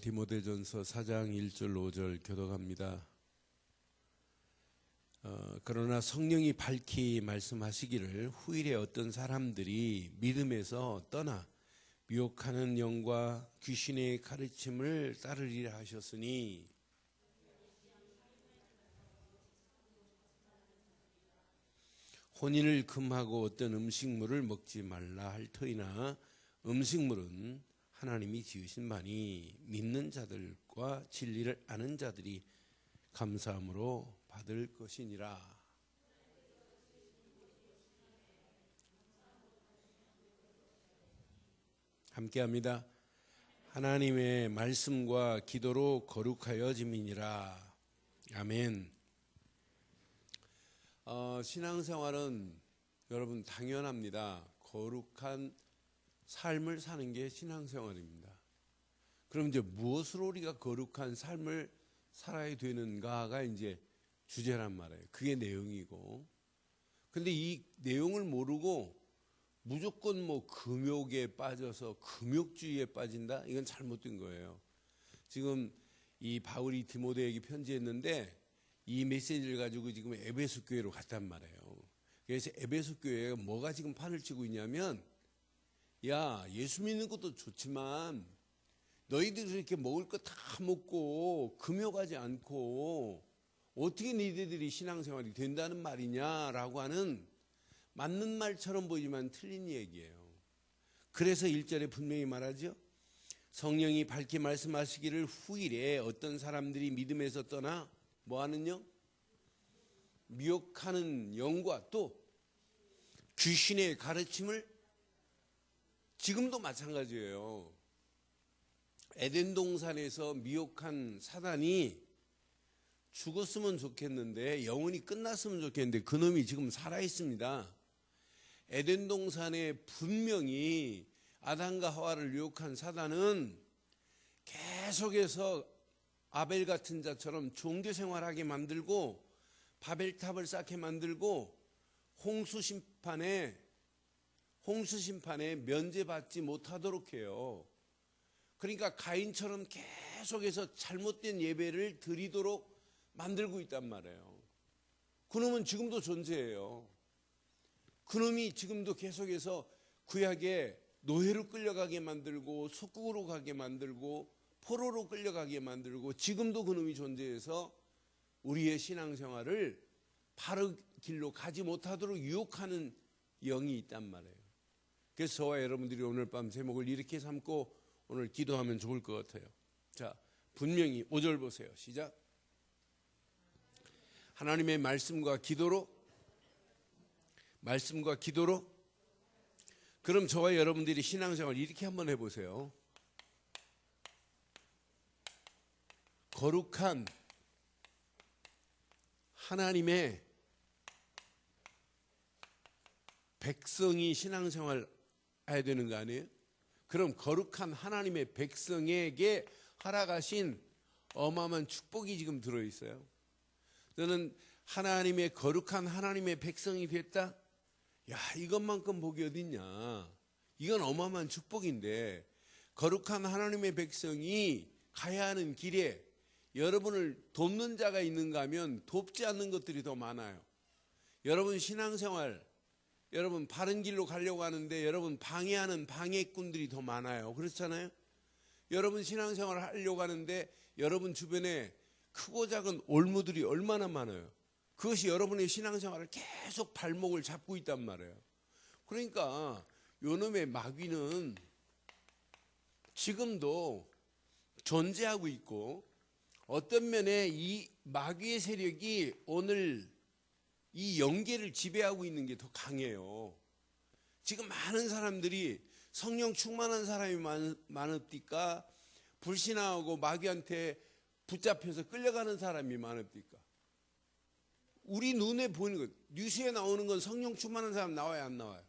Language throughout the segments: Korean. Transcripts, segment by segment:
디모데전서 4장 1절 5절 교독합니다. 그러나 성령이 밝히 말씀하시기를 후일에 어떤 사람들이 믿음에서 떠나 미혹하는 영과 귀신의 가르침을 따르리라 하셨으니, 혼인을 금하고 어떤 음식물을 먹지 말라 할 터이나 음식물은 하나님이 지으신 바니 믿는 자들과 진리를 아는 자들이 감사함으로 받을 것이니라. 함께합니다. 하나님의 말씀과 기도로 거룩하여짐이니라. 아멘. 신앙생활은 여러분 당연합니다. 거룩한 삶을 사는 게 신앙생활입니다. 그럼 이제 무엇으로 우리가 거룩한 삶을 살아야 되는가가 이제 주제란 말이에요. 그게 내용이고. 근데 이 내용을 모르고 무조건 뭐 금욕에 빠져서 금욕주의에 빠진다? 이건 잘못된 거예요. 지금 이 바울이 디모데에게 편지했는데 이 메시지를 가지고 지금 에베소 교회로 갔단 말이에요. 그래서 에베소 교회가 뭐가 지금 판을 치고 있냐면, 야, 예수 믿는 것도 좋지만 너희들이 이렇게 먹을 거 다 먹고 금욕하지 않고 어떻게 너희들이 신앙생활이 된다는 말이냐라고 하는, 맞는 말처럼 보이지만 틀린 얘기예요. 그래서 1절에 분명히 말하죠. 성령이 밝히 말씀하시기를 후일에 어떤 사람들이 믿음에서 떠나 뭐하는 영? 미혹하는 영과 또 귀신의 가르침을, 지금도 마찬가지예요. 에덴 동산에서 미혹한 사단이 죽었으면 좋겠는데, 영원히 끝났으면 좋겠는데 그놈이 지금 살아있습니다. 에덴 동산에 분명히 아담과 하와를 유혹한 사단은 계속해서 아벨 같은 자처럼 종교 생활하게 만들고 바벨탑을 쌓게 만들고 홍수 심판에 면제받지 못하도록 해요. 그러니까 가인처럼 계속해서 잘못된 예배를 드리도록 만들고 있단 말이에요. 그놈은 지금도 존재해요. 그놈이 지금도 계속해서 구약에 노예로 끌려가게 만들고 속국으로 가게 만들고 포로로 끌려가게 만들고, 지금도 그놈이 존재해서 우리의 신앙생활을 바른 길로 가지 못하도록 유혹하는 영이 있단 말이에요. 그래서 저와 여러분들이 오늘 밤 제목을 이렇게 삼고 오늘 기도하면 좋을 것 같아요. 자, 분명히 5절 보세요. 시작. 하나님의 말씀과 기도로. 그럼 저와 여러분들이 신앙생활 이렇게 한번 해보세요. 거룩한 하나님의 백성이 신앙생활 해야 되는 거 아니에요? 그럼 거룩한 하나님의 백성에게 허락하신 어마어마한 축복이 지금 들어있어요. 너는 하나님의 거룩한 하나님의 백성이 됐다? 야, 이것만큼 복이 어딨냐. 이건 어마어마한 축복인데, 거룩한 하나님의 백성이 가야 하는 길에 여러분을 돕는 자가 있는가 하면 돕지 않는 것들이 더 많아요. 여러분 신앙생활, 여러분 바른 길로 가려고 하는데 여러분 방해하는 방해꾼들이 더 많아요. 그렇잖아요? 여러분 신앙생활을 하려고 하는데 여러분 주변에 크고 작은 올무들이 얼마나 많아요. 그것이 여러분의 신앙생활을 계속 발목을 잡고 있단 말이에요. 그러니까 요놈의 마귀는 지금도 존재하고 있고, 어떤 면에 이 마귀의 세력이 오늘 이 영계를 지배하고 있는 게 더 강해요. 지금 많은 사람들이 성령 충만한 사람이 많읍니까? 불신하고 마귀한테 붙잡혀서 끌려가는 사람이 많읍니까? 우리 눈에 보이는 것, 뉴스에 나오는 건 성령 충만한 사람 나와요, 안 나와요?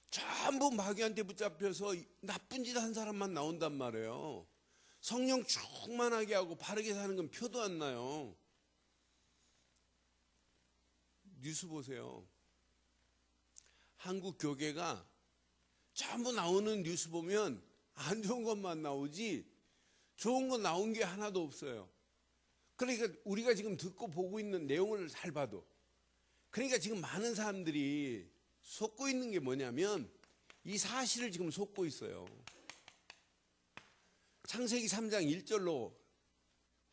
전부 마귀한테 붙잡혀서 나쁜 짓 한 사람만 나온단 말이에요. 성령 충만하게 하고 바르게 사는 건 표도 안 나요. 뉴스 보세요. 한국 교계가 전부 나오는 뉴스 보면 안 좋은 것만 나오지 좋은 거 나온 게 하나도 없어요. 그러니까 우리가 지금 듣고 보고 있는 내용을 잘 봐도, 그러니까 지금 많은 사람들이 속고 있는 게 뭐냐면 이 사실을 지금 속고 있어요. 창세기 3장 1절로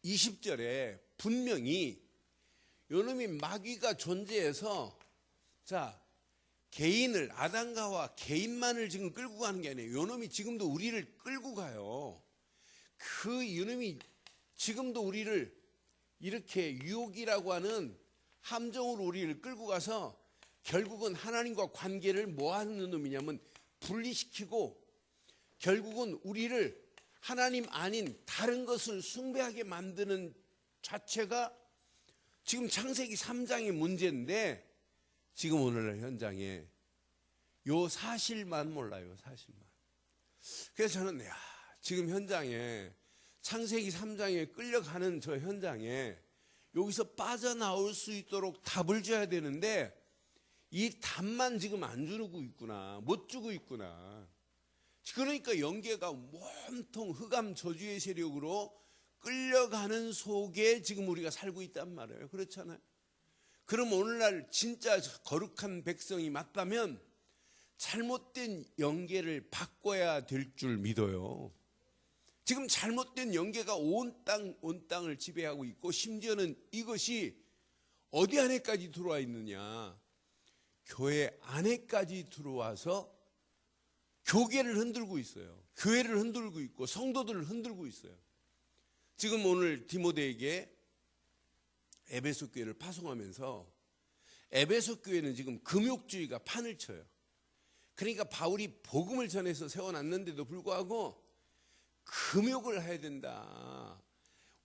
20절에 분명히 요놈이 마귀가 존재해서, 자, 개인을, 아담과 개인만을 지금 끌고 가는 게 아니에요. 요놈이 지금도 우리를 끌고 가요. 그 요놈이 지금도 우리를 이렇게 유혹이라고 하는 함정으로 우리를 끌고 가서 결국은 하나님과 관계를 뭐 하는 놈이냐면 분리시키고, 결국은 우리를 하나님 아닌 다른 것을 숭배하게 만드는 자체가 지금 창세기 3장의 문제인데, 지금 오늘날 현장에 요 사실만 몰라요. 사실만. 그래서 저는 지금 현장에 창세기 3장에 끌려가는 저 현장에 여기서 빠져나올 수 있도록 답을 줘야 되는데 이 답만 지금 안 주고 있구나, 못 주고 있구나. 그러니까 영계가 온통 흑암 저주의 세력으로 끌려가는 속에 지금 우리가 살고 있단 말이에요. 그렇잖아요. 그럼 오늘날 진짜 거룩한 백성이 맞다면 잘못된 영계를 바꿔야 될 줄 믿어요. 지금 잘못된 영계가 온 땅을 지배하고 있고, 심지어는 이것이 어디 안에까지 들어와 있느냐, 교회 안에까지 들어와서 교계를 흔들고 있어요. 교회를 흔들고 있고 성도들을 흔들고 있어요. 지금 오늘 디모데에게 에베소 교회를 파송하면서 에베소 교회는 지금 금욕주의가 판을 쳐요. 그러니까 바울이 복음을 전해서 세워놨는데도 불구하고 금욕을 해야 된다.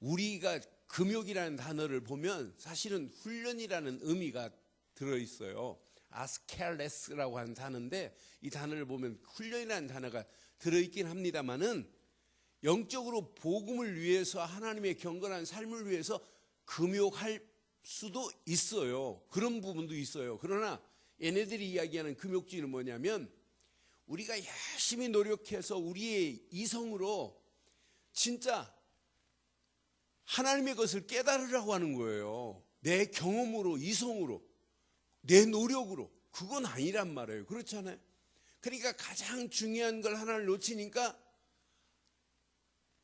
우리가 금욕이라는 단어를 보면 사실은 훈련이라는 의미가 들어있어요. 아스켈레스라고 하는 단어인데 이 단어를 보면 훈련이라는 단어가 들어있긴 합니다만은 영적으로 복음을 위해서, 하나님의 경건한 삶을 위해서 금욕할 수도 있어요. 그런 부분도 있어요. 그러나 얘네들이 이야기하는 금욕주의는 뭐냐면 우리가 열심히 노력해서 우리의 이성으로 진짜 하나님의 것을 깨달으라고 하는 거예요. 내 경험으로, 이성으로, 내 노력으로. 그건 아니란 말이에요. 그렇잖아요. 그러니까 가장 중요한 걸 하나를 놓치니까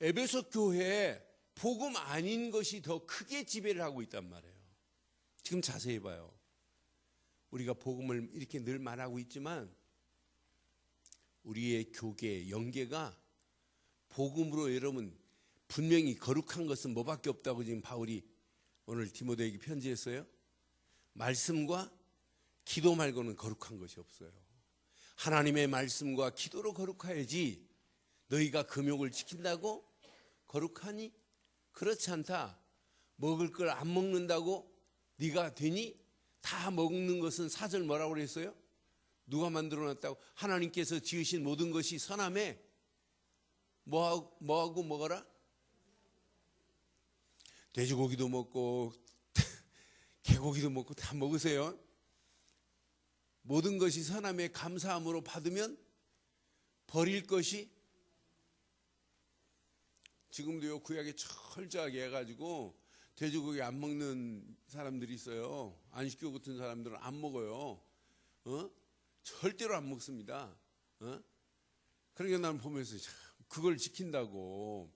에베소 교회에 복음 아닌 것이 더 크게 지배를 하고 있단 말이에요. 지금 자세히 봐요. 우리가 복음을 이렇게 늘 말하고 있지만 우리의 교계, 영계가 복음으로, 여러분 분명히 거룩한 것은 뭐밖에 없다고 지금 바울이 오늘 디모데에게 편지했어요. 말씀과 기도 말고는 거룩한 것이 없어요. 하나님의 말씀과 기도로 거룩해야지 너희가 금욕을 지킨다고 거룩하니? 그렇지 않다. 먹을 걸 안 먹는다고 네가 되니? 다 먹는 것은 사절 뭐라고 그랬어요? 누가 만들어놨다고? 하나님께서 지으신 모든 것이 선함에 뭐하고 먹어라? 돼지고기도 먹고 개고기도 먹고 다 먹으세요. 모든 것이 선함에 감사함으로 받으면 버릴 것이, 지금도 요 구약에 철저하게 해가지고 돼지고기 안 먹는 사람들이 있어요. 안식교 같은 사람들은 안 먹어요. 절대로 안 먹습니다. 그러니까 나는 보면서 그걸 지킨다고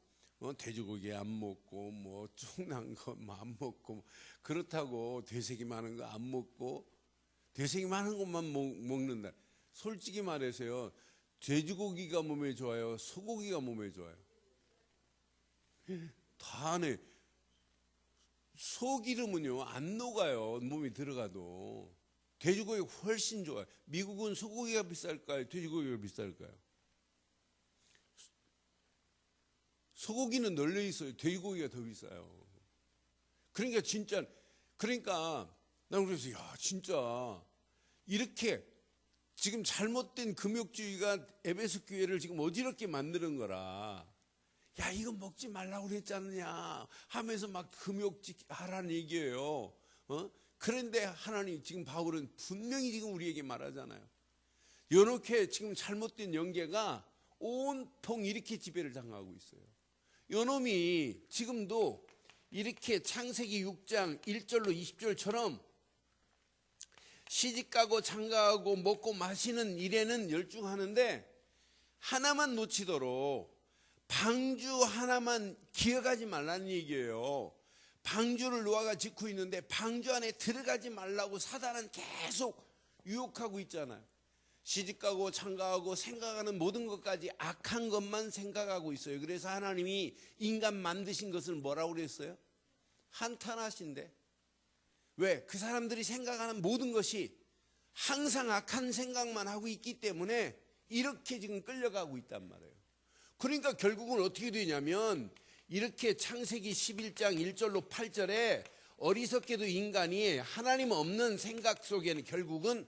돼지고기 안 먹고 뭐 쫑난 거 안 먹고 그렇다고 되새기 많은 거 안 먹고 되새기 많은 것만 먹는다. 솔직히 말해서요, 돼지고기가 몸에 좋아요? 소고기가 몸에 좋아요? 다 안에 소기름은요 안 녹아요. 몸에 들어가도. 돼지고기가 훨씬 좋아요. 미국은 소고기가 비쌀까요? 돼지고기가 비쌀까요? 소고기는 널려 있어요. 돼지고기가 더 비싸요. 그러니까 진짜, 그러니까 난 그래서 진짜 이렇게 지금 잘못된 금욕주의가 에베소 교회를 지금 어지럽게 만드는 거라. 야, 이거 먹지 말라고 그랬지 않느냐 하면서 막 금욕하라는 얘기예요. 그런데 하나님, 지금 바울은 분명히 지금 우리에게 말하잖아요. 이렇게 지금 잘못된 영계가 온통 이렇게 지배를 당하고 있어요. 요놈이 지금도 이렇게 창세기 6장 1절로 20절처럼 시집가고 장가가고 먹고 마시는 일에는 열중하는데 하나만 놓치도록 방주 하나만 기억하지 말라는 얘기예요. 방주를 노아가 짓고 있는데 방주 안에 들어가지 말라고 사단은 계속 유혹하고 있잖아요. 시집가고 장가가고 생각하는 모든 것까지 악한 것만 생각하고 있어요. 그래서 하나님이 인간 만드신 것을 뭐라고 그랬어요? 한탄하신데. 왜? 그 사람들이 생각하는 모든 것이 항상 악한 생각만 하고 있기 때문에 이렇게 지금 끌려가고 있단 말이에요. 그러니까 결국은 어떻게 되냐면 이렇게 창세기 11장 1절로 8절에 어리석게도 인간이 하나님 없는 생각 속에는 결국은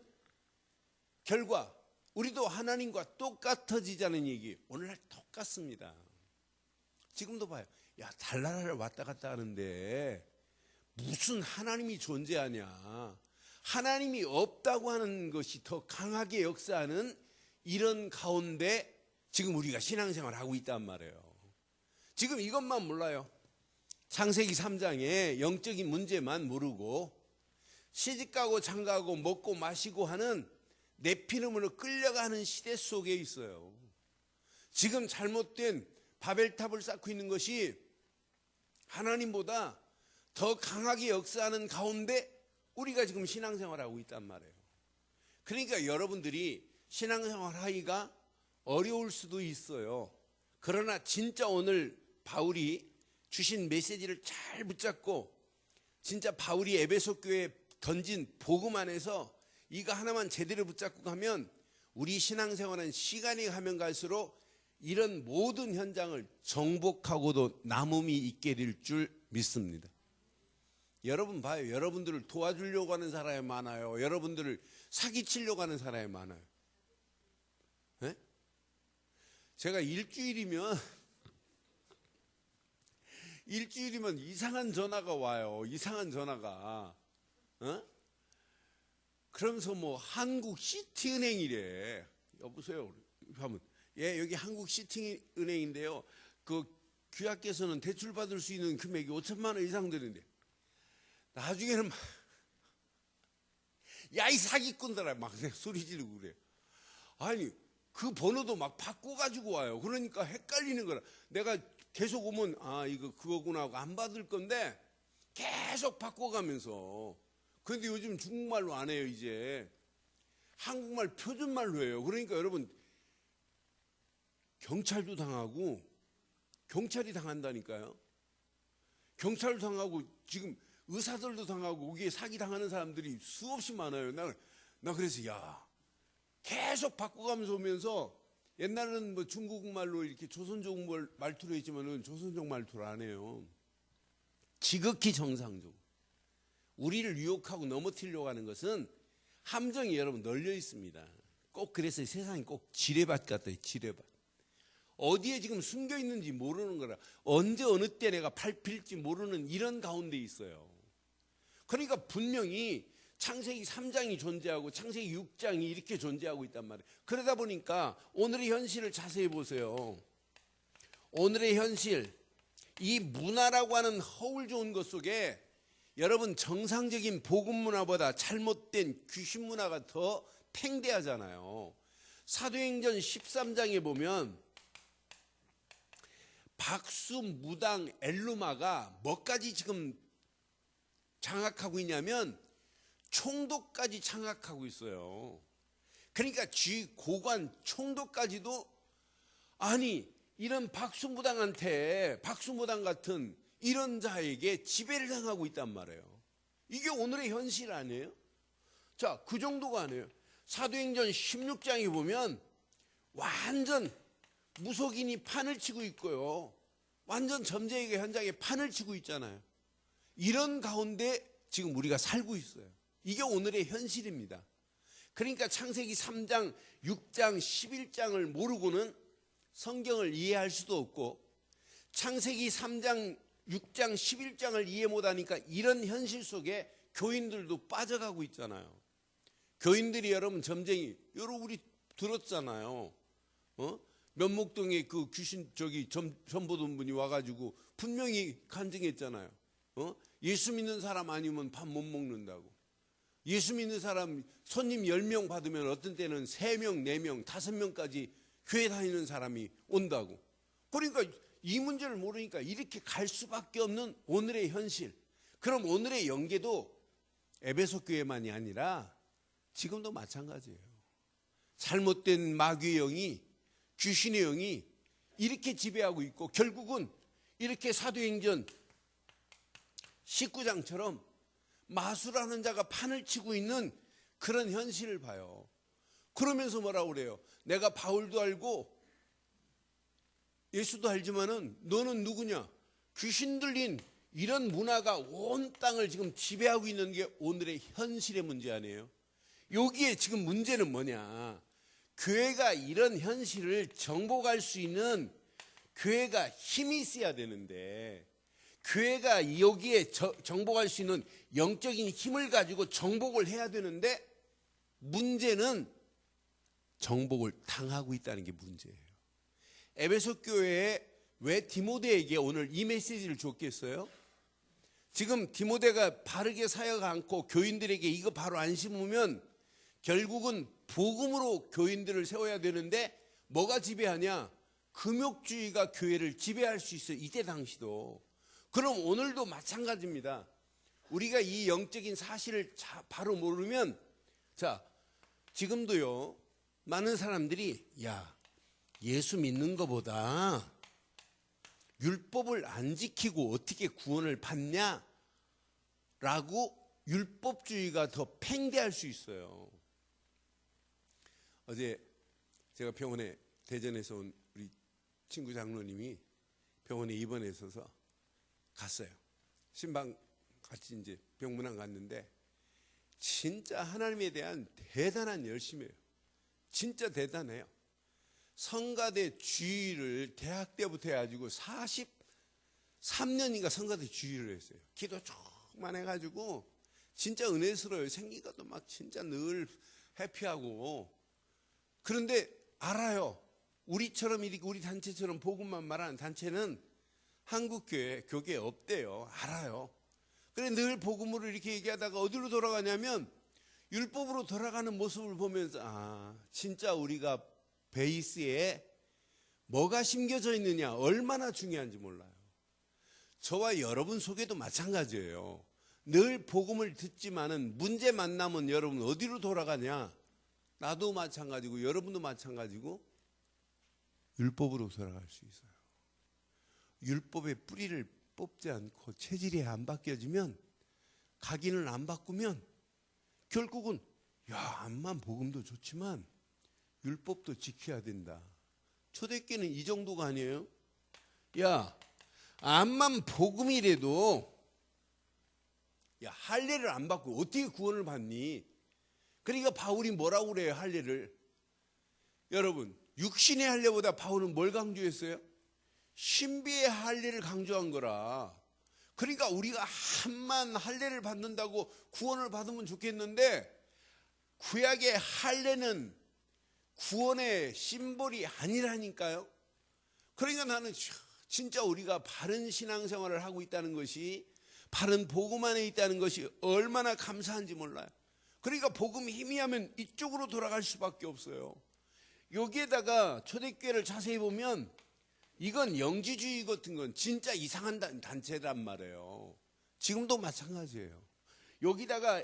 결과 우리도 하나님과 똑같아지자는 얘기. 오늘날 똑같습니다. 지금도 봐요. 야, 달나라를 왔다 갔다 하는데 무슨 하나님이 존재하냐. 하나님이 없다고 하는 것이 더 강하게 역사하는 이런 가운데 지금 우리가 신앙생활을 하고 있단 말이에요. 지금 이것만 몰라요. 창세기 3장에 영적인 문제만 모르고 시집가고 장가가고 먹고 마시고 하는 네피림으로 끌려가는 시대 속에 있어요. 지금 잘못된 바벨탑을 쌓고 있는 것이 하나님보다 더 강하게 역사하는 가운데 우리가 지금 신앙생활을 하고 있단 말이에요. 그러니까 여러분들이 신앙생활 하기가 어려울 수도 있어요. 그러나 진짜 오늘 바울이 주신 메시지를 잘 붙잡고 진짜 바울이 에베소 교회에 던진 복음 안에서 이거 하나만 제대로 붙잡고 가면 우리 신앙생활은 시간이 가면 갈수록 이런 모든 현장을 정복하고도 남음이 있게 될 줄 믿습니다. 여러분 봐요. 여러분들을 도와주려고 하는 사람이 많아요. 여러분들을 사기치려고 하는 사람이 많아요. 네? 제가 일주일이면 이상한 전화가 와요. 이상한 전화가. 그러면서 뭐 한국 시티은행이래. 여보세요. 하면 예, 여기 한국 시티은행인데요. 그 귀하께서는 대출 받을 수 있는 금액이 5천만 원 이상 되는데 나중에는 막 야, 이 사기꾼들아 막 소리 지르고 그래. 아니 그 번호도 막 바꿔가지고 와요. 그러니까 헷갈리는 거라. 내가 계속 오면 아 이거 그거구나 하고 안 받을 건데 계속 바꿔가면서. 그런데 요즘 중국말로 안 해요. 이제 한국말 표준말로 해요. 그러니까 여러분 경찰도 당하고 경찰이 당한다니까요. 경찰도 당하고 지금 의사들도 당하고 이게 사기 당하는 사람들이 수없이 많아요. 나 그래서 야 계속 바꿔가면서 오면서 옛날에는 뭐 중국말로 이렇게 조선족 말투로 했지만은 조선족 말투로 안 해요. 지극히 정상적으로. 우리를 유혹하고 넘어뜨리려고 하는 것은 함정이 여러분 널려 있습니다. 꼭 그래서 세상이 꼭 지뢰밭 같아요. 지뢰밭. 어디에 지금 숨겨 있는지 모르는 거라. 언제 어느 때 내가 밟힐지 모르는 이런 가운데 있어요. 그러니까 분명히 창세기 3장이 존재하고 창세기 6장이 이렇게 존재하고 있단 말이에요. 그러다 보니까 오늘의 현실을 자세히 보세요. 오늘의 현실, 이 문화라고 하는 허울 좋은 것 속에 여러분 정상적인 복음 문화보다 잘못된 귀신 문화가 더 팽대하잖아요. 사도행전 13장에 보면 박수, 무당, 엘루마가 뭐까지 지금 장악하고 있냐면 총독까지 장악하고 있어요. 그러니까 고관, 총독까지도 아니 이런 박수무당한테 박수무당 같은 이런 자에게 지배를 당하고 있단 말이에요. 이게 오늘의 현실 아니에요? 자, 그 정도가 아니에요. 사도행전 16장에 보면 완전 무속인이 판을 치고 있고요. 완전 점쟁이가 현장에 판을 치고 있잖아요. 이런 가운데 지금 우리가 살고 있어요. 이게 오늘의 현실입니다. 그러니까 창세기 3장, 6장, 11장을 모르고는 성경을 이해할 수도 없고 창세기 3장, 6장, 11장을 이해 못하니까 이런 현실 속에 교인들도 빠져가고 있잖아요. 교인들이 여러분 점쟁이, 여러분 우리 들었잖아요. 면목동에 그 귀신 점 보던 분이 와가지고 분명히 간증했잖아요. 예수 믿는 사람 아니면 밥 못 먹는다고. 예수 믿는 사람 손님 10명 받으면 어떤 때는 3명, 4명, 5명까지 교회 다니는 사람이 온다고. 그러니까 이 문제를 모르니까 이렇게 갈 수밖에 없는 오늘의 현실. 그럼 오늘의 연계도 에베소 교회만이 아니라 지금도 마찬가지예요. 잘못된 마귀의 영이, 귀신의 영이 이렇게 지배하고 있고, 결국은 이렇게 사도행전 19장처럼 마술하는 자가 판을 치고 있는 그런 현실을 봐요. 그러면서 뭐라고 그래요? 내가 바울도 알고 예수도 알지만은 너는 누구냐? 귀신 들린 이런 문화가 온 땅을 지금 지배하고 있는 게 오늘의 현실의 문제 아니에요? 여기에 지금 문제는 뭐냐? 교회가 이런 현실을 정복할 수 있는 교회가 힘이 있어야 되는데, 교회가 여기에 정복할 수 있는 영적인 힘을 가지고 정복을 해야 되는데, 문제는 정복을 당하고 있다는 게 문제예요. 에베소 교회에 왜 디모데에게 오늘 이 메시지를 줬겠어요? 지금 디모데가 바르게 사역 않고 교인들에게 이거 바로 안 심으면 결국은 복음으로 교인들을 세워야 되는데 뭐가 지배하냐? 금욕주의가 교회를 지배할 수 있어요. 이때 당시도. 그럼 오늘도 마찬가지입니다. 우리가 이 영적인 사실을 바로 모르면, 자, 지금도요, 많은 사람들이 예수 믿는 것보다 율법을 안 지키고 어떻게 구원을 받냐? 라고 율법주의가 더 팽배할 수 있어요. 어제 제가 병원에, 대전에서 온 우리 친구 장로님이 병원에 입원해 있어서 갔어요. 신방 같이 이제 병문안 갔는데 진짜 하나님에 대한 대단한 열심이에요. 진짜 대단해요. 성가대 주의를 대학 때부터 해가지고 43년인가 성가대 주의를 했어요. 기도 조금만 해가지고 진짜 은혜스러워요. 생긴 것도 막 진짜 늘 해피하고. 그런데 알아요. 우리처럼 이렇게 우리 단체처럼 복음만 말하는 단체는 한국교회 교계에 없대요. 알아요. 그래 늘 복음으로 이렇게 얘기하다가 어디로 돌아가냐면 율법으로 돌아가는 모습을 보면서 진짜 우리가 베이스에 뭐가 심겨져 있느냐, 얼마나 중요한지 몰라요. 저와 여러분 속에도 마찬가지예요. 늘 복음을 듣지만은 문제 만나면 여러분 어디로 돌아가냐? 나도 마찬가지고 여러분도 마찬가지고 율법으로 돌아갈 수 있어요. 율법의 뿌리를 뽑지 않고 체질이 안 바뀌어지면, 각인을 안 바꾸면 결국은 암만 복음도 좋지만 율법도 지켜야 된다. 초대교회는 이 정도가 아니에요. 암만 복음이라도 할례를 안 받고 어떻게 구원을 받니? 그러니까 바울이 뭐라고 그래요, 할례를? 여러분, 육신의 할례보다 바울은 뭘 강조했어요? 신비의 할례를 강조한 거라. 그러니까 우리가 한만 할례를 받는다고 구원을 받으면 좋겠는데, 구약의 할례는 구원의 심볼이 아니라니까요. 그러니까 나는 진짜 우리가 바른 신앙생활을 하고 있다는 것이, 바른 복음 안에 있다는 것이 얼마나 감사한지 몰라요. 그러니까 복음이 희미하면 이쪽으로 돌아갈 수밖에 없어요. 여기에다가 초대교회를 자세히 보면 이건 영지주의 같은 건 진짜 이상한 단체란 말이에요. 지금도 마찬가지예요. 여기다가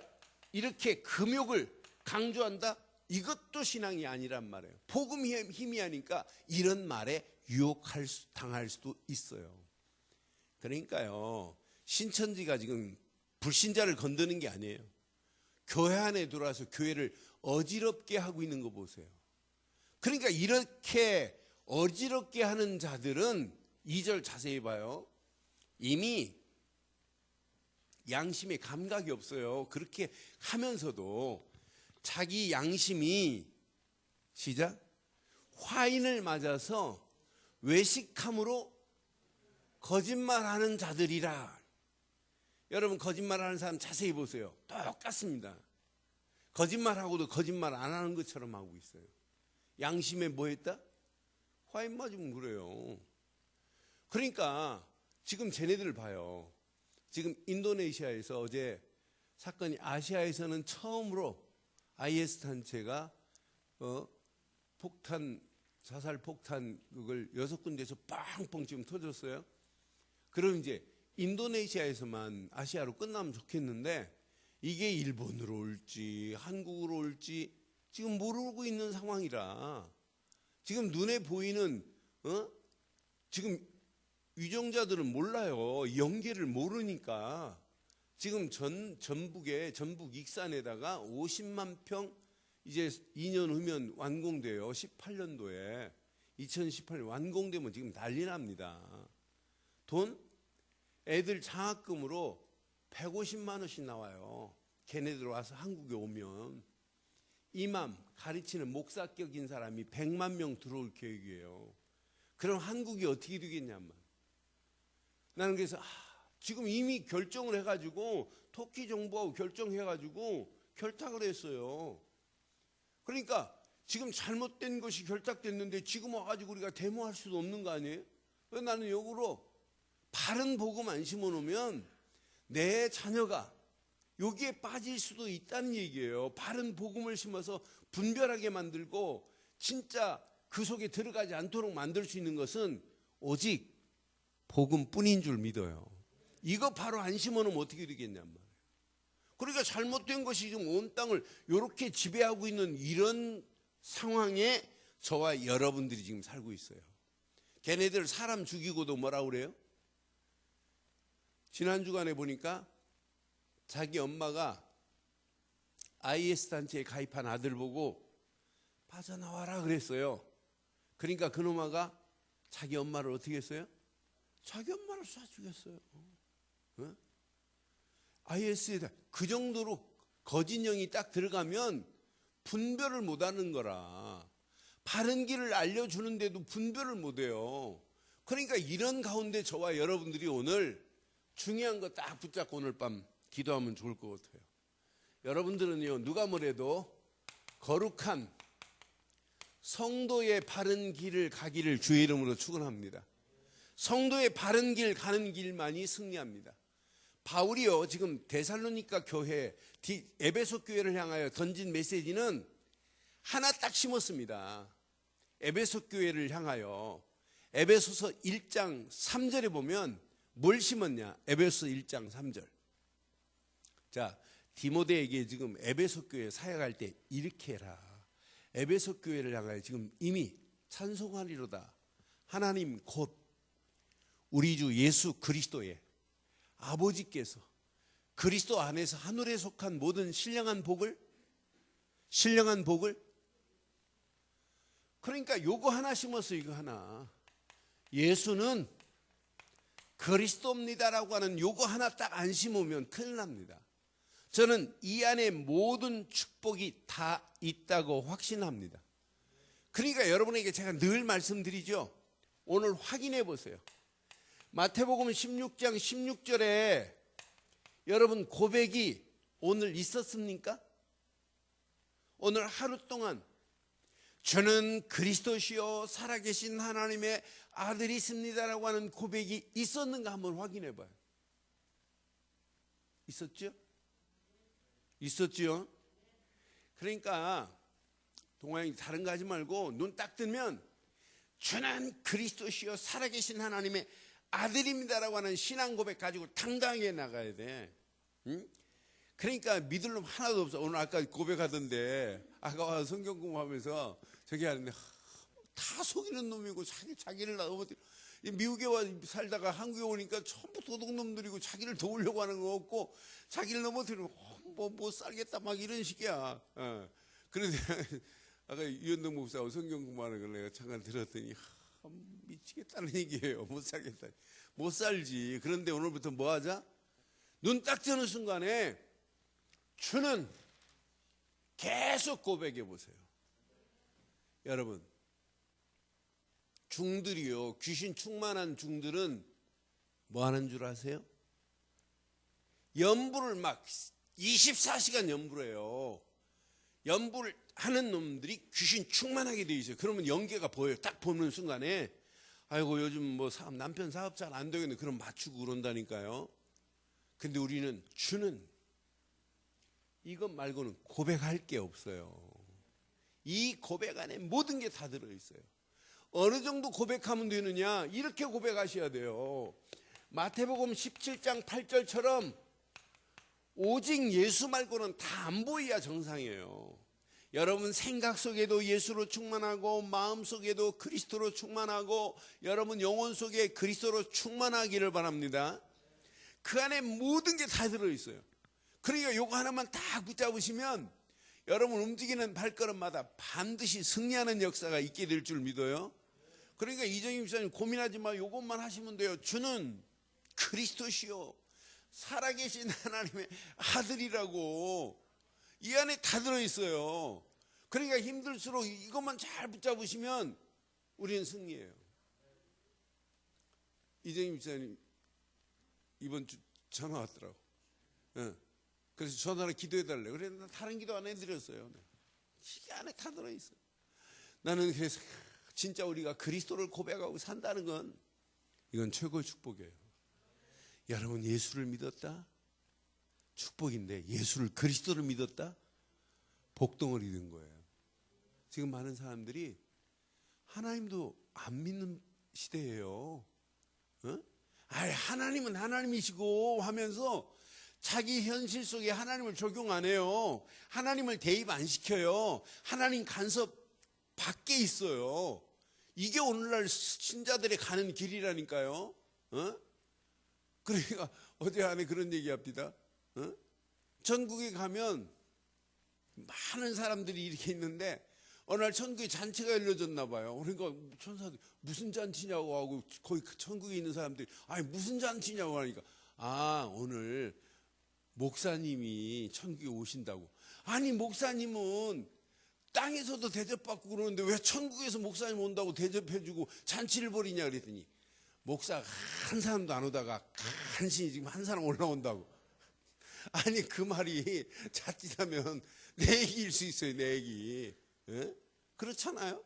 이렇게 금욕을 강조한다? 이것도 신앙이 아니란 말이에요. 복음이 희미하니까 이런 말에 당할 수도 있어요. 그러니까요, 신천지가 지금 불신자를 건드는 게 아니에요. 교회 안에 들어와서 교회를 어지럽게 하고 있는 거 보세요. 그러니까 이렇게 어지럽게 하는 자들은 2절 자세히 봐요. 이미 양심에 감각이 없어요. 그렇게 하면서도 자기 양심이, 시작, 화인을 맞아서 외식함으로 거짓말하는 자들이라. 여러분, 거짓말하는 사람 자세히 보세요. 똑같습니다. 거짓말하고도 거짓말 안 하는 것처럼 하고 있어요. 양심에 뭐 했다? 화인 맞으면 그래요. 그러니까 지금 쟤네들 봐요. 지금 인도네시아에서 어제 사건이, 아시아에서는 처음으로 IS 단체가 폭탄, 자살 폭탄 그걸 6군데에서 빵빵 지금 터졌어요. 그럼 이제 인도네시아에서만 아시아로 끝나면 좋겠는데 이게 일본으로 올지 한국으로 올지 지금 모르고 있는 상황이라, 지금 눈에 보이는 지금 위정자들은 몰라요. 연계를 모르니까 지금 전북 익산에다가 50만 평 이제 2년 후면 완공돼요. 18년도에 2018년 완공되면 지금 난리 납니다. 돈 애들 장학금으로 150만 원씩 나와요. 걔네들 와서 한국에 오면 이맘 가르치는 목사격인 사람이 100만 명 들어올 계획이에요. 그럼 한국이 어떻게 되겠냐면, 나는 그래서 지금 이미 결정을 해가지고 터키 정부하고 결정해가지고 결탁을 했어요. 그러니까 지금 잘못된 것이 결탁됐는데 지금 와가지고 우리가 데모할 수도 없는 거 아니에요? 그래서 나는 역으로 바른 복음 안 심어놓으면 내 자녀가 여기에 빠질 수도 있다는 얘기예요. 바른 복음을 심어서 분별하게 만들고 진짜 그 속에 들어가지 않도록 만들 수 있는 것은 오직 복음뿐인 줄 믿어요. 이거 바로 안 심어놓으면 어떻게 되겠냔 말이에요. 그러니까 잘못된 것이 지금 온 땅을 이렇게 지배하고 있는 이런 상황에 저와 여러분들이 지금 살고 있어요. 걔네들 사람 죽이고도 뭐라 그래요? 지난 주간에 보니까 자기 엄마가 IS 단체에 가입한 아들 보고 빠져나와라 그랬어요. 그러니까 그놈아가 자기 엄마를 어떻게 했어요? 자기 엄마를 쏴 죽였어요. IS에 그 정도로 거짓령이 딱 들어가면 분별을 못하는 거라. 바른 길을 알려주는데도 분별을 못해요. 그러니까 이런 가운데 저와 여러분들이 오늘 중요한 거 딱 붙잡고 오늘 밤 기도하면 좋을 것 같아요. 여러분들은요, 누가 뭐래도 거룩한 성도의 바른 길을 가기를 주의 이름으로 축원합니다. 성도의 바른 길 가는 길만이 승리합니다. 바울이요, 지금 데살로니가 교회, 에베소 교회를 향하여 던진 메시지는 하나 딱 심었습니다. 에베소 교회를 향하여 에베소서 1장 3절에 보면 뭘 심었냐? 에베소 1장 3절. 자, 디모데에게 지금 에베소 교회 사역할 때 이렇게 해라. 에베소 교회를 향하여 지금 이미 찬송하리로다. 하나님 곧 우리 주 예수 그리스도의 아버지께서 그리스도 안에서 하늘에 속한 모든 신령한 복을 그러니까 요거 하나 심었어. 이거 하나. 예수는 그리스도입니다라고 하는 요거 하나 딱 안 심으면 큰일 납니다. 저는 이 안에 모든 축복이 다 있다고 확신합니다. 그러니까 여러분에게 제가 늘 말씀드리죠. 오늘 확인해 보세요. 마태복음 16장 16절에 여러분 고백이 오늘 있었습니까? 오늘 하루 동안 저는 그리스도시요 살아계신 하나님의 아들이십니다라고 하는 고백이 있었는가 한번 확인해 봐요. 있었죠? 있었죠? 그러니까 동아형이 다른 거 하지 말고 눈 딱 뜨면 저는 그리스도시요 살아계신 하나님의 아들입니다라고 하는 신앙 고백 가지고 당당하게 나가야 돼. 응? 그러니까 믿을 놈 하나도 없어. 오늘 아까 고백하던데 아까 와서 성경 공부하면서 저기 하는데 다 속이는 놈이고 자기를 넘어뜨려. 미국에 와 살다가 한국에 오니까 전부 도둑놈들이고 자기를 도우려고 하는 거 없고 자기를 넘어뜨리면 못 살겠다 막 이런 식이야. 그런데 아까 유현동 목사하고 성경 공부하는 걸 내가 잠깐 들었더니 미치겠다는 얘기예요. 못 살겠다. 못 살지. 그런데 오늘부터 뭐 하자? 눈 딱 뜨는 순간에 주는 계속 고백해 보세요. 여러분, 중들이요, 귀신 충만한 중들은 뭐 하는 줄 아세요? 연부를 막 24시간 연부를 해요. 연부를 하는 놈들이 귀신 충만하게 돼 있어요. 그러면 연계가 보여요. 딱 보는 순간에 아이고 요즘 뭐 남편 사업 잘 안 되겠네. 그럼 맞추고 그런다니까요. 근데 우리는 주는 이것 말고는 고백할 게 없어요. 이 고백 안에 모든 게 다 들어있어요. 어느 정도 고백하면 되느냐? 이렇게 고백하셔야 돼요. 마태복음 17장 8절처럼 오직 예수 말고는 다 안 보여야 정상이에요. 여러분 생각 속에도 예수로 충만하고 마음 속에도 그리스도로 충만하고 여러분 영혼 속에 그리스도로 충만하기를 바랍니다. 그 안에 모든 게 다 들어있어요. 그러니까 요거 하나만 딱 붙잡으시면 여러분 움직이는 발걸음마다 반드시 승리하는 역사가 있게 될 줄 믿어요. 그러니까 이정임 목사님 고민하지 마. 요것만 하시면 돼요. 주는 그리스도시요 살아계신 하나님의 아들이라고. 이 안에 다 들어있어요. 그러니까 힘들수록 이것만 잘 붙잡으시면 우리는 승리해요. 이정임 목사님 이번 주 전화 왔더라고. 그래서 전화로 기도해달래. 그래서 나 다른 기도 안 해드렸어요. 이 안에 다 들어있어요. 나는 그래서 진짜 우리가 그리스도를 고백하고 산다는 건 이건 최고의 축복이에요. 여러분 예수를 믿었다? 축복인데 예수를 그리스도를 믿었다? 복덩어리 된 거예요. 지금 많은 사람들이 하나님도 안 믿는 시대예요. 하나님은 하나님이시고 하면서 자기 현실 속에 하나님을 적용 안 해요. 하나님을 대입 안 시켜요. 하나님 간섭 밖에 있어요. 이게 오늘날 신자들이 가는 길이라니까요. 그러니까 어제 안에 그런 얘기합니다. 천국에 가면 많은 사람들이 이렇게 있는데 어느 날 천국에 잔치가 열려졌나 봐요. 그러니까 천사들 무슨 잔치냐고 하고 거기 천국에 있는 사람들이 아니 무슨 잔치냐고 하니까 오늘 목사님이 천국에 오신다고. 아니 목사님은 땅에서도 대접받고 그러는데 왜 천국에서 목사님 온다고 대접해주고 잔치를 벌이냐 그랬더니 목사 한 사람도 안 오다가 간신히 지금 한 사람 올라온다고. 아니 그 말이 자칫하면 내 얘기일 수 있어요. 내 얘기. 그렇잖아요.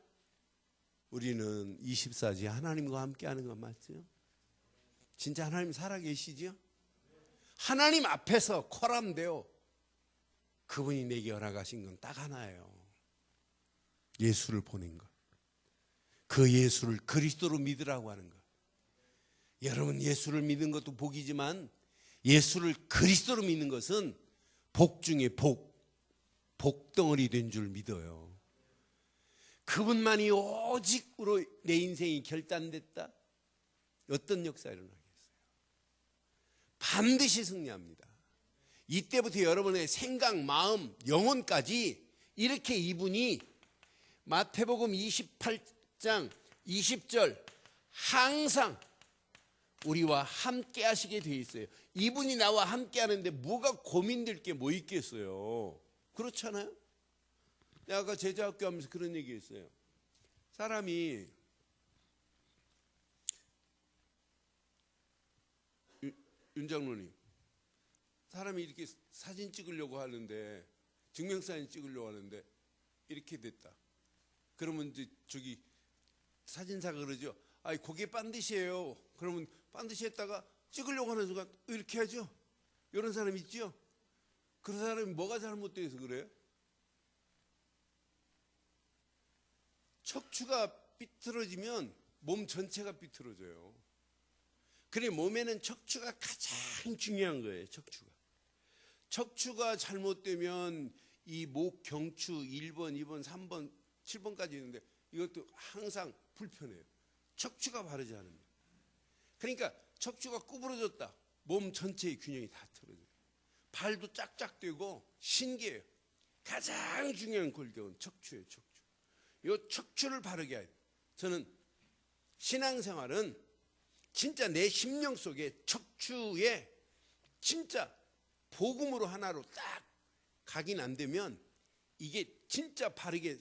우리는 24시 하나님과 함께하는 건 맞죠? 진짜 하나님 살아계시죠? 하나님 앞에서 콜하면 그분이 내게 허락하신 건 딱 하나예요. 예수를 보낸 것. 그 예수를 그리스도로 믿으라고 하는 것. 여러분 예수를 믿는 것도 복이지만 예수를 그리스도로 믿는 것은 복 중에 복덩어리 된 줄 믿어요. 그분만이 오직으로 내 인생이 결단됐다. 어떤 역사가 일어나겠어요? 반드시 승리합니다. 이때부터 여러분의 생각, 마음, 영혼까지 이렇게 이분이 마태복음 28장 20절 항상 우리와 함께 하시게 되어 있어요. 이분이 나와 함께 하는데 뭐가 고민될 게 뭐 있겠어요? 그렇잖아요? 내가 아까 제자학교 하면서 그런 얘기 했어요. 사람이 윤 장로님 사람이 이렇게 사진 찍으려고 하는데 증명사진 찍으려고 하는데 이렇게 됐다. 그러면 이제 저기 사진사가 그러죠. 그게 반드시예요. 그러면 반드시 했다가 찍으려고 하는 순간 이렇게 하죠. 이런 사람 있죠. 그런 사람이 뭐가 잘못돼서 그래요? 척추가 삐뚤어지면 몸 전체가 삐뚤어져요. 그래 몸에는 척추가 가장 중요한 거예요. 척추가 잘못되면 이 목 경추 1번, 2번, 3번, 7번까지 있는데 이것도 항상 불편해요. 척추가 바르지 않으면. 그러니까 척추가 구부러졌다. 몸 전체의 균형이 다 틀어져요. 발도 짝짝되고 신기해요. 가장 중요한 골격은 척추예요. 이 척추를 바르게 해야 돼요. 저는 신앙생활은 진짜 내 심령 속에 척추에 진짜 복음으로 하나로 딱 각인 안 되면 이게 진짜 바르게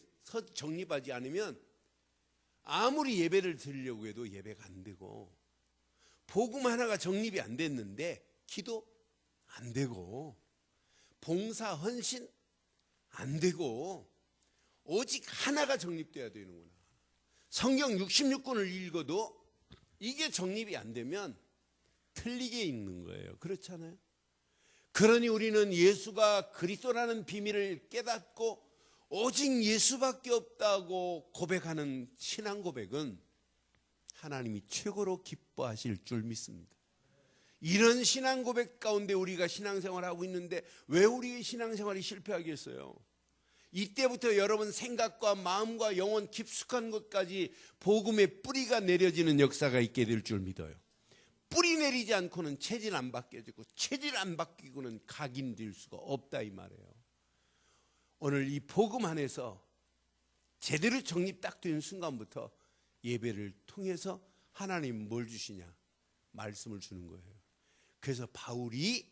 정립하지 않으면 아무리 예배를 드리려고 해도 예배가 안 되고 복음 하나가 정립이 안 됐는데 기도 안 되고 봉사 헌신 안 되고 오직 하나가 정립돼야 되는구나. 성경 66권을 읽어도 이게 정립이 안 되면 틀리게 읽는 거예요. 그렇잖아요. 그러니 우리는 예수가 그리스도라는 비밀을 깨닫고 오직 예수밖에 없다고 고백하는 신앙 고백은 하나님이 최고로 기뻐하실 줄 믿습니다. 이런 신앙 고백 가운데 우리가 신앙생활을 하고 있는데 왜 우리의 신앙생활이 실패하겠어요? 이때부터 여러분 생각과 마음과 영혼 깊숙한 것까지 복음의 뿌리가 내려지는 역사가 있게 될 줄 믿어요. 뿌리 내리지 않고는 체질 안 바뀌어지고 체질 안 바뀌고는 각인될 수가 없다 이 말이에요. 오늘 이 복음 안에서 제대로 정립 딱 되는 순간부터 예배를 통해서 하나님 뭘 주시냐? 말씀을 주는 거예요. 그래서 바울이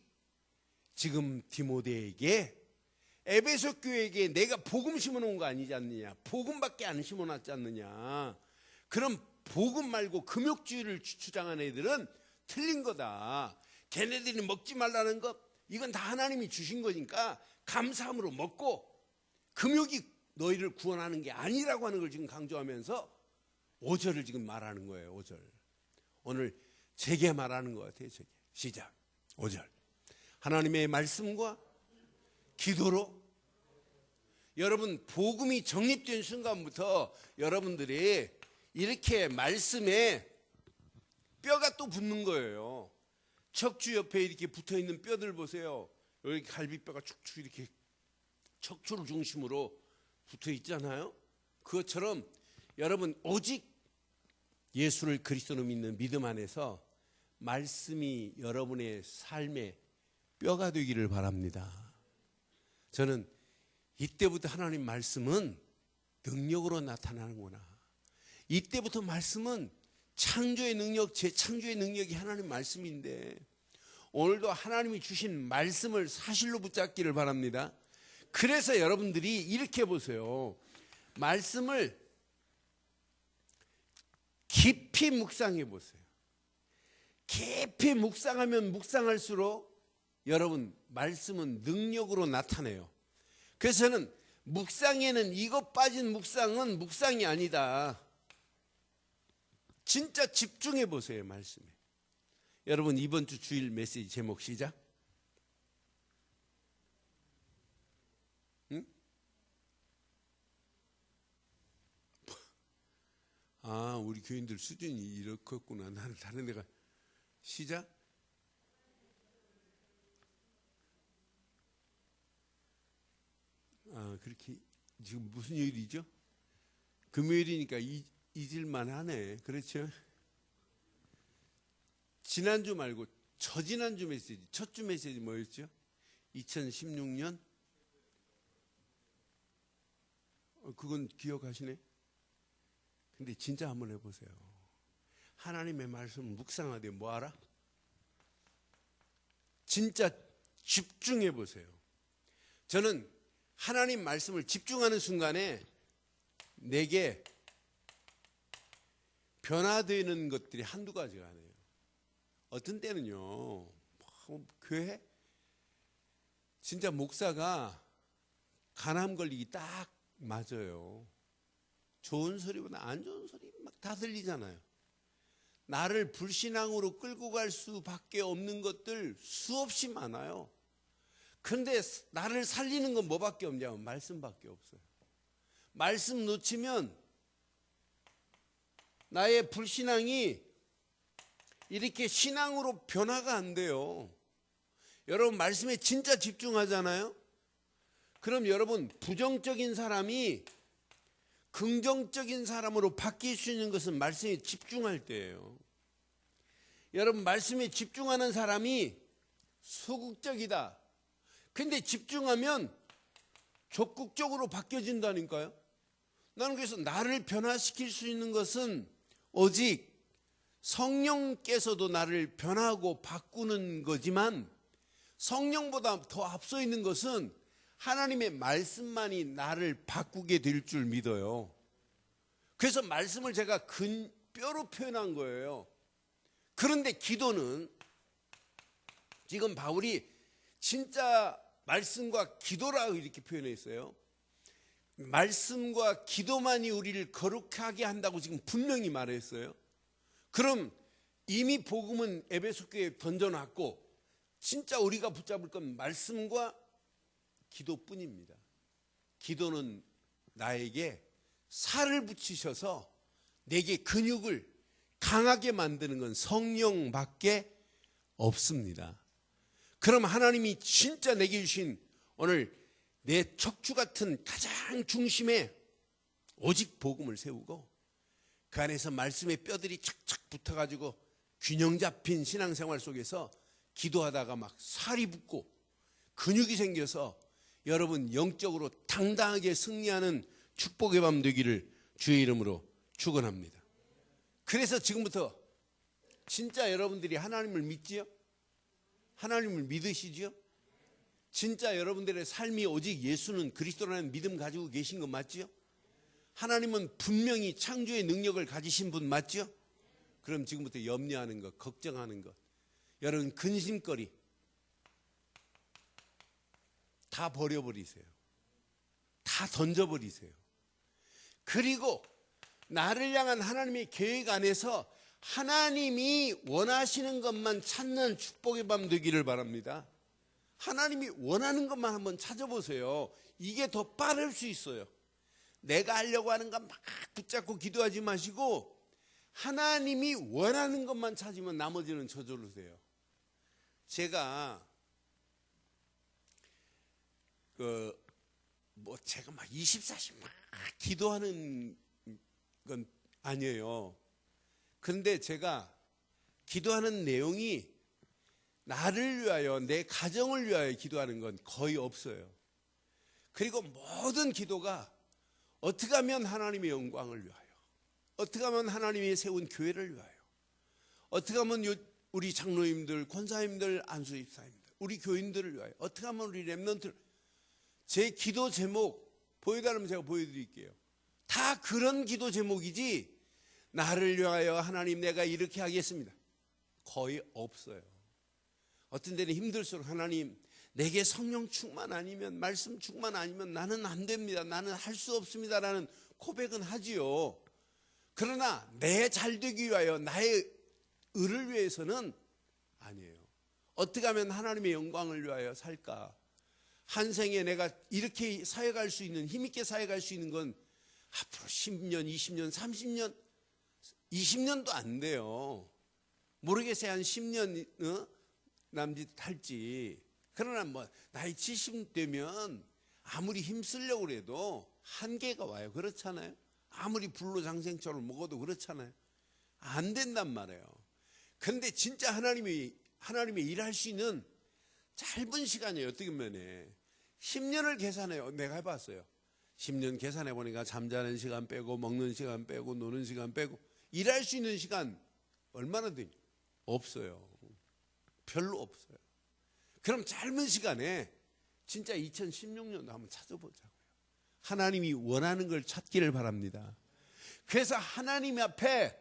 지금 디모데에게 에베소 교회에게 내가 복음 심어놓은 거 아니지 않느냐? 복음밖에 안 심어놨지 않느냐? 그럼 복음 말고 금욕주의를 주장하는 애들은 틀린 거다. 걔네들이 먹지 말라는 것 이건 다 하나님이 주신 거니까 감사함으로 먹고 금욕이 너희를 구원하는 게 아니라고 하는 걸 지금 강조하면서 5절을 지금 말하는 거예요. 5절. 오늘 제게 말하는 것 같아요. 제게. 시작. 5절. 하나님의 말씀과 기도로 여러분 복음이 정립된 순간부터 여러분들이 이렇게 말씀에 뼈가 또 붙는 거예요. 척추 옆에 이렇게 붙어있는 뼈들 보세요. 여기 갈비뼈가 축축 이렇게 척추를 중심으로 붙어 있잖아요. 그것처럼 여러분 오직 예수를 그리스도로 믿는 믿음 안에서 말씀이 여러분의 삶의 뼈가 되기를 바랍니다. 저는 이때부터 하나님 말씀은 능력으로 나타나는구나. 이때부터 말씀은 창조의 능력, 재창조의 능력이 하나님 말씀인데 오늘도 하나님이 주신 말씀을 사실로 붙잡기를 바랍니다. 그래서 여러분들이 이렇게 보세요. 말씀을 깊이 묵상해 보세요. 깊이 묵상하면 묵상할수록 여러분 말씀은 능력으로 나타내요. 그래서 저는 묵상에는 이것 빠진 묵상은 묵상이 아니다. 진짜 집중해 보세요. 말씀에. 여러분 이번 주 주일 메시지 제목 시작. 응? 아 우리 교인들 수준이 이렇겠구나. 나는 다른 데가 시작. 아 그렇게 지금 무슨 요일이죠? 금요일이니까 잊을만 하네. 그렇죠? 지난주 말고 저지난주 메시지, 첫 주 메시지 뭐였죠? 2016년? 그건 기억하시네? 근데 진짜 한번 해보세요. 하나님의 말씀을 묵상하되 뭐 알아? 진짜 집중해 보세요. 저는 하나님 말씀을 집중하는 순간에 내게 변화되는 것들이 한두 가지가 아니에요. 어떤 때는요, 교회 진짜 목사가 간암 걸리기 딱 맞아요. 좋은 소리보다 안 좋은 소리 막 다 들리잖아요. 나를 불신앙으로 끌고 갈 수밖에 없는 것들 수없이 많아요. 그런데 나를 살리는 건 뭐밖에 없냐면 말씀밖에 없어요. 말씀 놓치면 나의 불신앙이 이렇게 신앙으로 변화가 안 돼요. 여러분 말씀에 진짜 집중하잖아요. 그럼 여러분 부정적인 사람이 긍정적인 사람으로 바뀔 수 있는 것은 말씀에 집중할 때예요. 여러분 말씀에 집중하는 사람이 소극적이다. 근데 집중하면 적극적으로 바뀌어진다니까요. 나는 그래서 나를 변화시킬 수 있는 것은 오직 성령께서도 나를 변화하고 바꾸는 거지만 성령보다 더 앞서 있는 것은 하나님의 말씀만이 나를 바꾸게 될 줄 믿어요. 그래서 말씀을 제가 뼈로 표현한 거예요. 그런데 기도는 지금 바울이 진짜 말씀과 기도라고 이렇게 표현했어요. 말씀과 기도만이 우리를 거룩하게 한다고 지금 분명히 말했어요. 그럼 이미 복음은 에베소 교회에 던져놨고 진짜 우리가 붙잡을 건 말씀과 기도뿐입니다. 기도는 나에게 살을 붙이셔서 내게 근육을 강하게 만드는 건 성령밖에 없습니다. 그럼 하나님이 진짜 내게 주신 오늘 내 척추 같은 가장 중심에 오직 복음을 세우고 그 안에서 말씀의 뼈들이 착착 붙어가지고 균형 잡힌 신앙생활 속에서 기도하다가 막 살이 붙고 근육이 생겨서 여러분 영적으로 당당하게 승리하는 축복의 밤 되기를 주의 이름으로 축원합니다. 그래서 지금부터 진짜 여러분들이 하나님을 믿지요? 하나님을 믿으시지요? 진짜 여러분들의 삶이 오직 예수는 그리스도라는 믿음 가지고 계신 거 맞지요? 하나님은 분명히 창조의 능력을 가지신 분 맞지요? 그럼 지금부터 염려하는 것, 걱정하는 것, 여러분 근심거리 다 버려버리세요. 다 던져버리세요. 그리고 나를 향한 하나님의 계획 안에서 하나님이 원하시는 것만 찾는 축복의 밤 되기를 바랍니다. 하나님이 원하는 것만 한번 찾아보세요. 이게 더 빠를 수 있어요. 내가 하려고 하는 것 막 붙잡고 기도하지 마시고 하나님이 원하는 것만 찾으면 나머지는 저절로 돼요. 제가 제가 막 24시 막 기도하는 건 아니에요. 그런데 제가 기도하는 내용이 나를 위하여 내 가정을 위하여 기도하는 건 거의 없어요. 그리고 모든 기도가 어떻게 하면 하나님의 영광을 위하여, 어떻게 하면 하나님이 세운 교회를 위하여, 어떻게 하면 우리 장로님들, 권사님들, 안수집사님들, 우리 교인들을 위하여, 어떻게 하면 우리 렘넌트를, 제 기도 제목 보여달라면 제가 보여드릴게요. 다 그런 기도 제목이지 나를 위하여 하나님 내가 이렇게 하겠습니다 거의 없어요. 어떤 데는 힘들수록 하나님 내게 성령 충만 아니면 말씀 충만 아니면 나는 안 됩니다. 나는 할 수 없습니다라는 고백은 하지요. 그러나 내 잘되기 위하여 나의 의를 위해서는 아니에요. 어떻게 하면 하나님의 영광을 위하여 살까? 한 생에 내가 이렇게 사역할 수 있는, 힘있게 사역할 수 있는 건 앞으로 10년, 20년, 30년, 20년도 안 돼요. 모르겠어요. 한 10년 남짓 할지. 그러나 나이 70 되면 아무리 힘쓰려고 해도 한계가 와요. 그렇잖아요. 아무리 불로장생처럼 먹어도 그렇잖아요. 안 된단 말이에요. 그런데 진짜 하나님의 일할 수 있는 짧은 시간이에요. 어떻게 보면 10년을 계산해요. 내가 해봤어요. 10년 계산해 보니까 잠자는 시간 빼고 먹는 시간 빼고 노는 시간 빼고 일할 수 있는 시간 얼마나 되냐? 없어요. 별로 없어요. 그럼 짧은 시간에 진짜 2016년도 한번 찾아보자고요. 하나님이 원하는 걸 찾기를 바랍니다. 그래서 하나님 앞에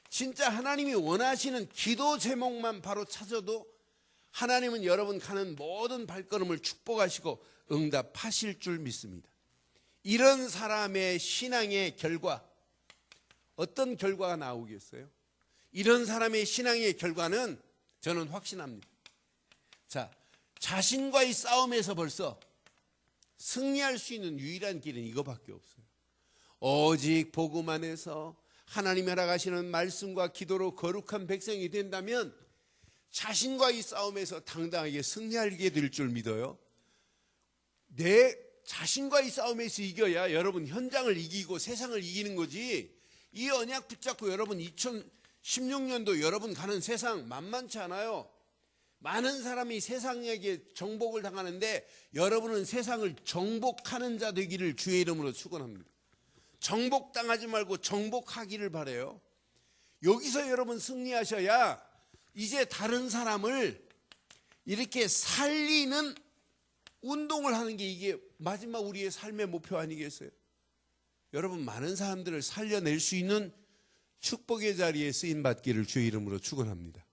진짜 하나님이 원하시는 기도 제목만 바로 찾아도 하나님은 여러분 가는 모든 발걸음을 축복하시고 응답하실 줄 믿습니다. 이런 사람의 신앙의 결과, 어떤 결과가 나오겠어요? 이런 사람의 신앙의 결과는 저는 확신합니다. 자, 자신과의 싸움에서 벌써 승리할 수 있는 유일한 길은 이거밖에 없어요. 오직 복음 안에서 하나님이 허락하시는 말씀과 기도로 거룩한 백성이 된다면 자신과의 싸움에서 당당하게 승리하게 될 줄 믿어요. 내 자신과의 싸움에서 이겨야 여러분 현장을 이기고 세상을 이기는 거지. 이 언약 붙잡고 여러분 2016년도 여러분 가는 세상 만만치 않아요. 많은 사람이 세상에게 정복을 당하는데 여러분은 세상을 정복하는 자 되기를 주의 이름으로 축원합니다. 정복당하지 말고 정복하기를 바라요. 여기서 여러분 승리하셔야 이제 다른 사람을 이렇게 살리는 운동을 하는 게 이게 마지막 우리의 삶의 목표 아니겠어요? 여러분 많은 사람들을 살려낼 수 있는 축복의 자리에 쓰임받기를 주의 이름으로 축원합니다.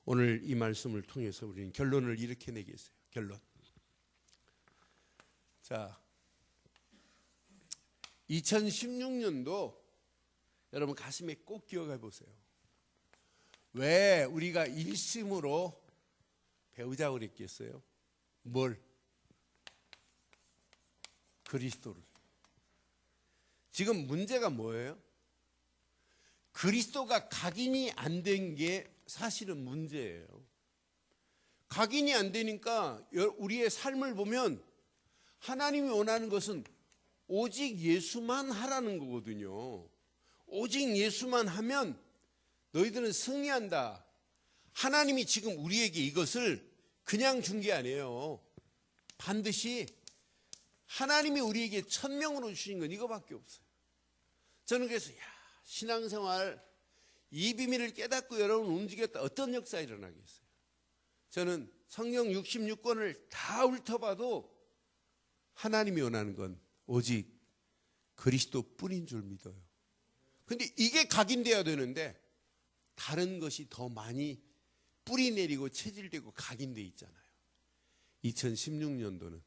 오늘 이 말씀을 통해서 우리는 결론을 이렇게 내겠어요. 결론. 자, 2016년도 여러분 가슴에 꼭 기억해 보세요. 왜 우리가 일심으로 배우자고 그랬겠어요? 뭘? 그리스도를. 지금 문제가 뭐예요? 그리스도가 각인이 안 된 게 사실은 문제예요. 각인이 안 되니까 우리의 삶을 보면 하나님이 원하는 것은 오직 예수만 하라는 거거든요. 오직 예수만 하면 너희들은 승리한다. 하나님이 지금 우리에게 이것을 그냥 준 게 아니에요. 반드시 하나님이 우리에게 천명으로 주신 건 이거밖에 없어요. 저는 그래서 신앙생활 이 비밀을 깨닫고 여러분 움직였다. 어떤 역사가 일어나겠어요? 저는 성경 66권을 다 훑어봐도 하나님이 원하는 건 오직 그리스도뿐인 줄 믿어요. 근데 이게 각인돼야 되는데 다른 것이 더 많이 뿌리 내리고 체질되고 각인돼 있잖아요. 2016년도는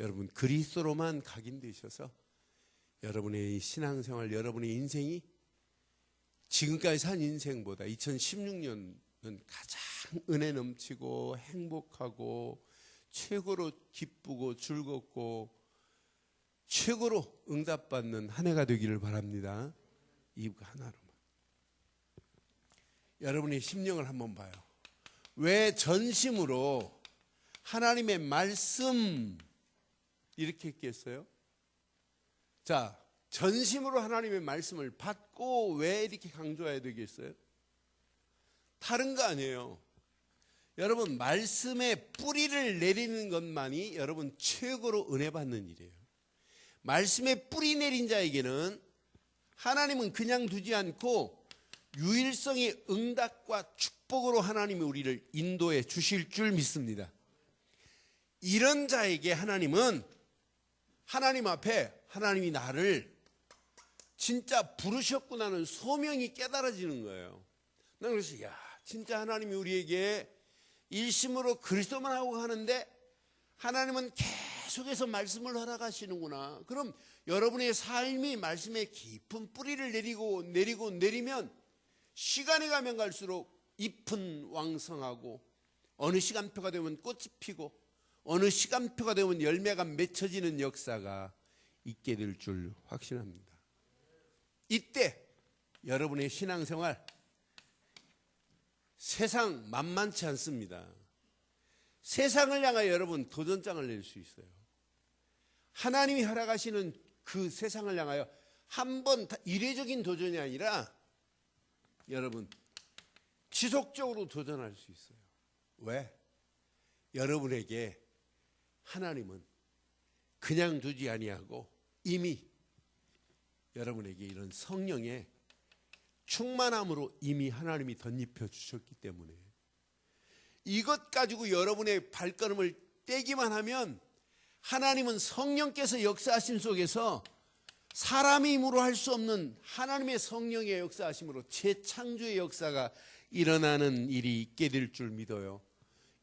여러분 그리스도로만 각인되셔서 여러분의 신앙생활, 여러분의 인생이 지금까지 산 인생보다 2016년은 가장 은혜 넘치고 행복하고 최고로 기쁘고 즐겁고 최고로 응답받는 한 해가 되기를 바랍니다. 이 하나로만. 여러분의 심령을 한번 봐요. 왜 전심으로 하나님의 말씀 이렇게 했겠어요? 자, 전심으로 하나님의 말씀을 받고 왜 이렇게 강조해야 되겠어요? 다른 거 아니에요. 여러분 말씀의 뿌리를 내리는 것만이 여러분 최고로 은혜 받는 일이에요. 말씀의 뿌리 내린 자에게는 하나님은 그냥 두지 않고 유일성의 응답과 축복으로 하나님이 우리를 인도해 주실 줄 믿습니다. 이런 자에게 하나님은 하나님 앞에 하나님이 나를 진짜 부르셨구나는 소명이 깨달아지는 거예요. 난 그래서 진짜 하나님이 우리에게 일심으로 그리스도만 하고 하는데 하나님은 계속해서 말씀을 허락하시는구나. 그럼 여러분의 삶이 말씀에 깊은 뿌리를 내리면 시간이 가면 갈수록 잎은 왕성하고 어느 시간표가 되면 꽃이 피고 어느 시간표가 되면 열매가 맺혀지는 역사가 있게 될 줄 확신합니다. 이때 여러분의 신앙생활 세상 만만치 않습니다. 세상을 향하여 여러분 도전장을 낼 수 있어요. 하나님이 허락하시는 그 세상을 향하여 한 번 이례적인 도전이 아니라 여러분 지속적으로 도전할 수 있어요. 왜? 여러분에게 하나님은 그냥 두지 아니하고 이미 여러분에게 이런 성령의 충만함으로 이미 하나님이 덧입혀 주셨기 때문에 이것 가지고 여러분의 발걸음을 떼기만 하면 하나님은 성령께서 역사하심 속에서 사람의 힘으로 할 수 없는 하나님의 성령의 역사하심으로 재창조의 역사가 일어나는 일이 있게 될 줄 믿어요.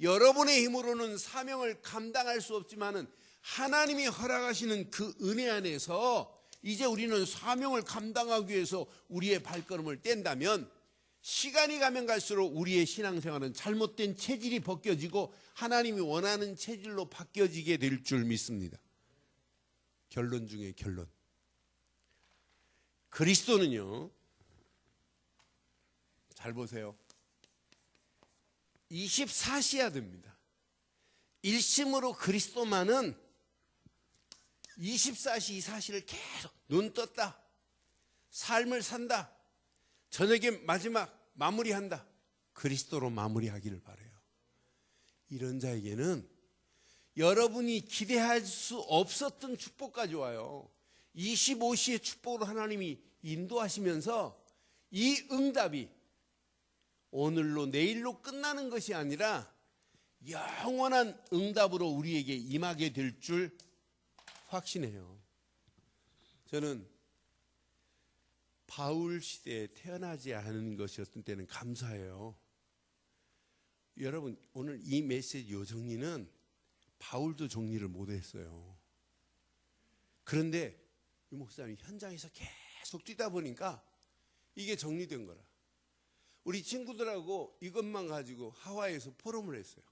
여러분의 힘으로는 사명을 감당할 수 없지만은 하나님이 허락하시는 그 은혜 안에서 이제 우리는 사명을 감당하기 위해서 우리의 발걸음을 뗀다면 시간이 가면 갈수록 우리의 신앙생활은 잘못된 체질이 벗겨지고 하나님이 원하는 체질로 바뀌어지게 될 줄 믿습니다. 결론 중에 결론. 그리스도는요, 잘 보세요. 24시야 됩니다. 일심으로 그리스도만은 24시 이 사실을 계속 눈 떴다. 삶을 산다. 저녁에 마지막 마무리한다. 그리스도로 마무리하기를 바라요. 이런 자에게는 여러분이 기대할 수 없었던 축복까지 와요. 25시의 축복으로 하나님이 인도하시면서 이 응답이 오늘로 내일로 끝나는 것이 아니라 영원한 응답으로 우리에게 임하게 될 줄 확신해요. 저는 바울 시대에 태어나지 않은 것이 어떤 때는 감사해요. 여러분 오늘 이 메시지 요 정리는 바울도 정리를 못했어요. 그런데 이 목사님 현장에서 계속 뛰다 보니까 이게 정리된 거라. 우리 친구들하고 이것만 가지고 하와이에서 포럼을 했어요.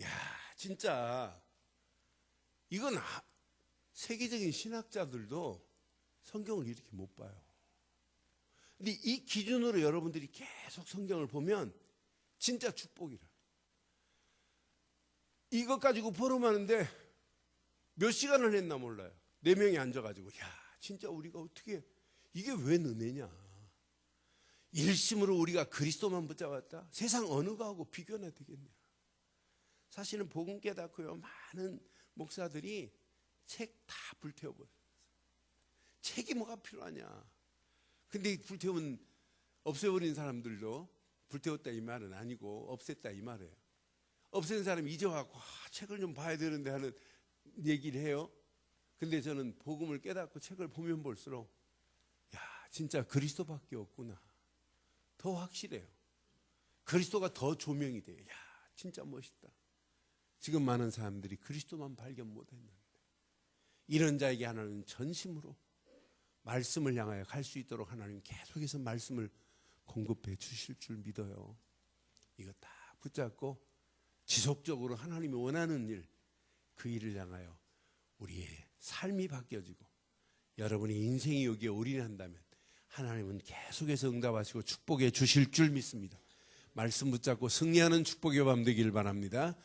야, 진짜 이건 세계적인 신학자들도 성경을 이렇게 못 봐요. 근데 이 기준으로 여러분들이 계속 성경을 보면 진짜 축복이라. 이것 가지고 포럼하는데 몇 시간을 했나 몰라요. 4명이 앉아가지고 야, 진짜 우리가 어떻게 이게 왜 은혜냐. 일심으로 우리가 그리스도만 붙잡았다. 세상 어느 거하고 비교나 되겠냐. 사실은 복음 깨닫고요, 많은 목사들이 책 다 불태워버렸어요. 책이 뭐가 필요하냐. 근데 불태우면 없애버린 사람들도 불태웠다 이 말은 아니고 없앴다 이 말이에요. 없앤 사람이 이제 와서 책을 좀 봐야 되는데 하는 얘기를 해요. 근데 저는 복음을 깨닫고 책을 보면 볼수록 야, 진짜 그리스도밖에 없구나. 더 확실해요. 그리스도가 더 조명이 돼요. 야, 진짜 멋있다. 지금 많은 사람들이 그리스도만 발견 못했는데 이런 자에게 하나님은 전심으로 말씀을 향하여 갈 수 있도록 하나님 계속해서 말씀을 공급해 주실 줄 믿어요. 이거 다 붙잡고 지속적으로 하나님이 원하는 일, 그 일을 향하여 우리의 삶이 바뀌어지고 여러분의 인생이 여기에 올인한다면 하나님은 계속해서 응답하시고 축복해 주실 줄 믿습니다. 말씀 붙잡고 승리하는 축복의 밤 되기를 바랍니다.